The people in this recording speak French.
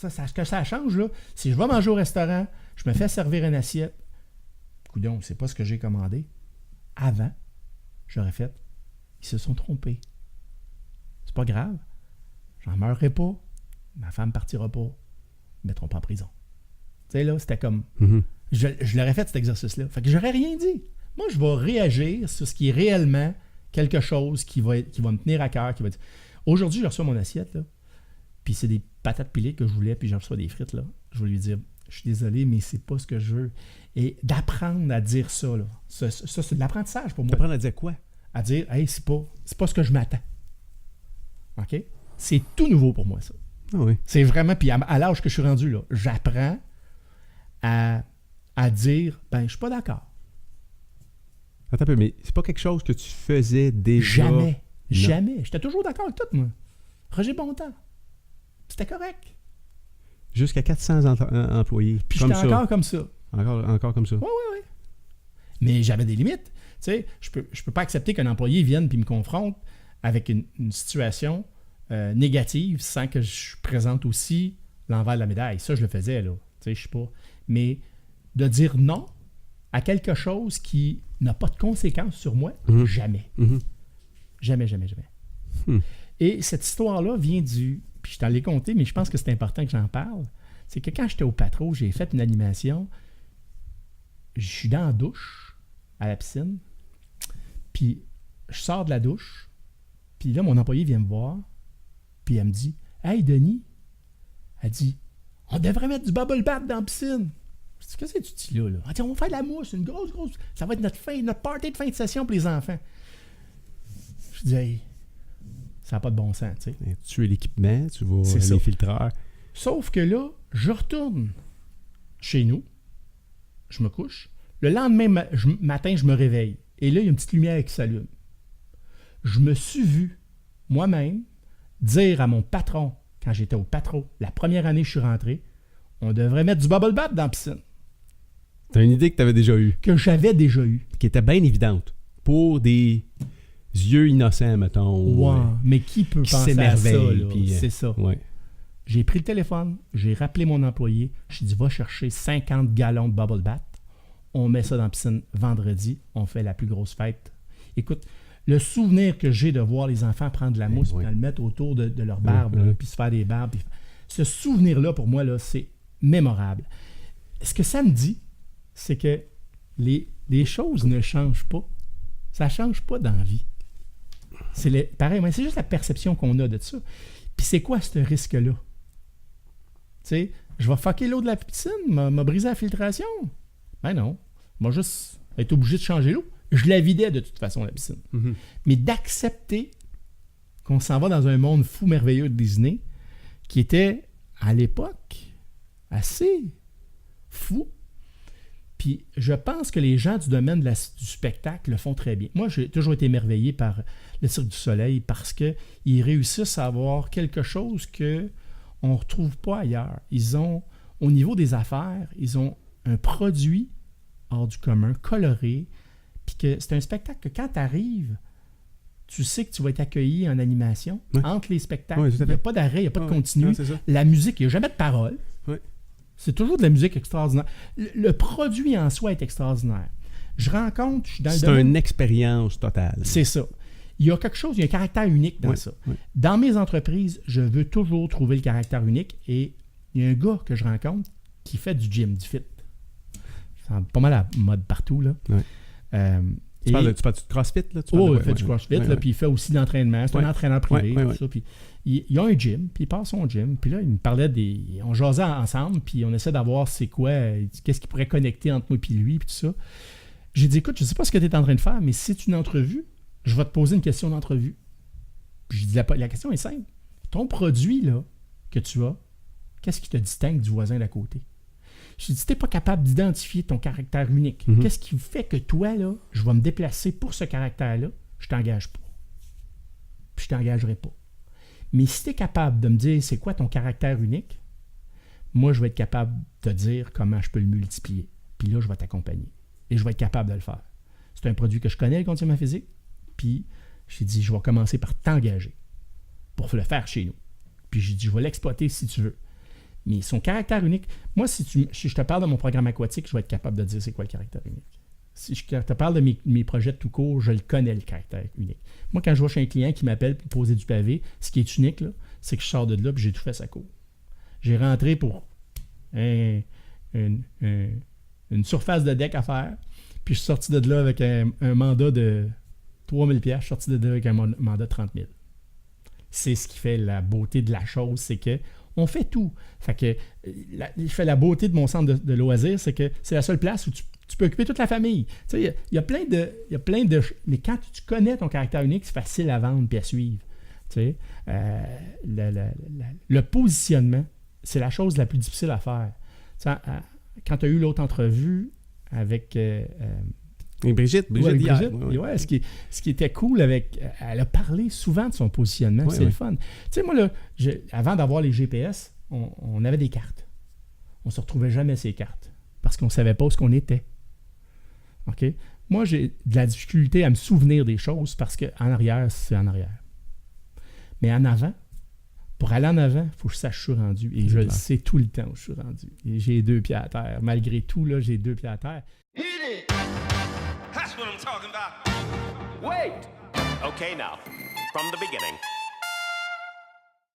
Ce que ça change, là, si je vais manger au restaurant, je me fais servir une assiette, coudonc, c'est pas ce que j'ai commandé. Avant, j'aurais fait, ils se sont trompés. C'est pas grave. J'en meurerai pas. Ma femme partira pas. Ils me mettront pas en prison. Tu sais, là, c'était comme... Je l'aurais fait, cet exercice-là. Fait que j'aurais rien dit. Moi, je vais réagir sur ce qui est réellement quelque chose qui va me tenir à cœur. Aujourd'hui, je reçois mon assiette, là, puis c'est des patates pilées que je voulais, puis je reçois des frites, là. Je vais lui dire, je suis désolé, mais c'est pas ce que je veux. Et d'apprendre à dire ça, là. Ça, c'est de l'apprentissage pour moi. D'apprendre à dire quoi? À dire, hey, c'est pas ce que je m'attends. OK? C'est tout nouveau pour moi, ça. Ah oui. C'est vraiment, puis à l'âge que je suis rendu, là, j'apprends à dire, ben, je suis pas d'accord. Attends un peu, mais c'est pas quelque chose que tu faisais déjà? Jamais. Non. Jamais. J'étais toujours d'accord avec tout, moi. Roger Bontemps. C'était correct. Jusqu'à 400 employés. Puis comme j'étais ça. encore comme ça. Encore comme ça. Oui. Mais j'avais des limites. Tu sais, je peux pas accepter qu'un employé vienne puis me confronte avec une situation négative sans que je présente aussi l'envers de la médaille. Ça, je le faisais, là. Tu sais, je sais pas. Mais de dire non à quelque chose qui n'a pas de conséquences sur moi, jamais. Jamais. Et cette histoire-là vient du... Puis je t'en l'ai conté, mais je pense que c'est important que j'en parle. C'est que quand j'étais au Patro, j'ai fait une animation. Je suis dans la douche, à la piscine. Puis je sors de la douche. Puis là, mon employé vient me voir. Puis elle me dit, « Hey, Denis, elle dit, on devrait mettre du bubble bath dans la piscine. » Je dis, « Qu'est-ce que tu dis là? » Elle dit, « On va faire de la mousse, une grosse... Ça va être notre party de fin de session pour les enfants. » Je dis, « Hey, ça n'a pas de bon sens, tu sais. » Tu es l'équipement, tu vas C'est les ça. filtreurs. Sauf que là, je retourne chez nous, je me couche. Le lendemain matin, je me réveille. Et là, il y a une petite lumière qui s'allume. Je me suis vu, moi-même, dire à mon patron, quand j'étais au Patro, la première année que je suis rentré, on devrait mettre du bubble bath dans la piscine. T'as une idée que tu avais déjà eue, Que j'avais déjà eue. qui était bien évidente. Pour des yeux innocents, mettons. Ouais, mais qui peut qui penser à ça, s'émerveille, là? puis, C'est ça. Ouais. J'ai pris le téléphone, j'ai rappelé mon employé, j'ai dit, va chercher 50 gallons de bubble bath. On met ça dans la piscine vendredi, on fait la plus grosse fête. Écoute, le souvenir que j'ai de voir les enfants prendre de la mousse et le mettre autour de leur barbe, là, puis se faire des barbes, ce souvenir-là, pour moi, là, c'est mémorable. Ce que ça me dit, c'est que les choses ne changent pas. Ça ne change pas dans la vie. Pareil, mais c'est juste la perception qu'on a de ça. Puis c'est quoi ce risque-là? Tu sais, je vais fucker l'eau de la piscine, m'a brisé la filtration. Ben non. Moi, juste être obligé de changer l'eau. Je la vidais de toute façon, la piscine. Mais d'accepter qu'on s'en va dans un monde fou, merveilleux de Disney, qui était, à l'époque, assez fou. Puis je pense que les gens du domaine du spectacle le font très bien. Moi, j'ai toujours été émerveillé par le Cirque du Soleil parce qu'ils réussissent à avoir quelque chose qu'on ne retrouve pas ailleurs. Ils ont, au niveau des affaires, ils ont un produit hors du commun, coloré, puis que c'est un spectacle que quand tu arrives, tu sais que tu vas être accueilli en animation entre les spectacles. Oui, il n'y a pas d'arrêt, il n'y a pas de continu. Non, la musique, il n'y a jamais de parole. Oui. C'est toujours de la musique extraordinaire. Le produit en soi est extraordinaire. Je rencontre, je suis dans le domaine... C'est une expérience totale. C'est ça. Il y a quelque chose, il y a un caractère unique dans ça. Oui. Dans mes entreprises, je veux toujours trouver le caractère unique et il y a un gars que je rencontre qui fait du gym, du fit. C'est pas mal à mode partout, là. Oui. Tu parles de CrossFit, là? Il fait du CrossFit, là, puis il fait aussi de l'entraînement. C'est un entraîneur privé, tout ça. Puis il a un gym, puis il passe son gym. Puis là, il me parlait on jasait ensemble, puis on essaie d'avoir qu'est-ce qui pourrait connecter entre moi et lui, puis tout ça. J'ai dit, écoute, je sais pas ce que tu es en train de faire, mais si c'est une entrevue, je vais te poser une question d'entrevue. Puis j'ai dit, la question est simple. Ton produit, là, que tu as, qu'est-ce qui te distingue du voisin d'à côté? Je dis, si tu n'es pas capable d'identifier ton caractère unique, qu'est-ce qui fait que toi, là, je vais me déplacer pour ce caractère-là, je t'engage pas. Puis je t'engagerai pas. Mais si tu es capable de me dire c'est quoi ton caractère unique, moi, je vais être capable de te dire comment je peux le multiplier. Puis là, je vais t'accompagner. Et je vais être capable de le faire. C'est un produit que je connais, le conditionnement physique. Puis j'ai dit, je vais commencer par t'engager pour le faire chez nous. Puis j'ai dit, je vais l'exploiter si tu veux. Mais son caractère unique, moi, si je te parle de mon programme aquatique, je vais être capable de dire c'est quoi le caractère unique. Si je te parle de mes projets de tout court, je le connais, le caractère unique. Moi, quand je vois chez un client qui m'appelle pour poser du pavé, ce qui est unique, là, c'est que je sors de là et j'ai tout fait sa cour. J'ai rentré pour une surface de deck à faire, puis je suis sorti de là avec un mandat de 3000$, je suis sorti de là avec un mandat de 30 000$. C'est ce qui fait la beauté de la chose, c'est que on fait tout. Fait que la beauté de mon centre de loisirs, c'est que c'est la seule place où tu peux occuper toute la famille. Tu sais, il y a plein de... Mais quand tu connais ton caractère unique, c'est facile à vendre et à suivre. Tu sais, le positionnement, c'est la chose la plus difficile à faire. Tu sais, quand tu as eu l'autre entrevue avec... Et Brigitte hier. Ouais. Ce qui était cool elle a parlé souvent de son positionnement, c'est le fun. Tu sais, moi, là, avant d'avoir les GPS, on avait des cartes. On ne se retrouvait jamais ces cartes parce qu'on ne savait pas où on était. OK? Moi, j'ai de la difficulté à me souvenir des choses parce qu'en arrière, c'est en arrière. Mais en avant, pour aller en avant, il faut que je sache où je suis rendu. Et je le sais tout le temps où je suis rendu. Et j'ai 2 pieds à terre. Malgré tout, là, j'ai 2 pieds à terre. Hit it! That's what I'm talking about. Wait! Okay, now, from the beginning.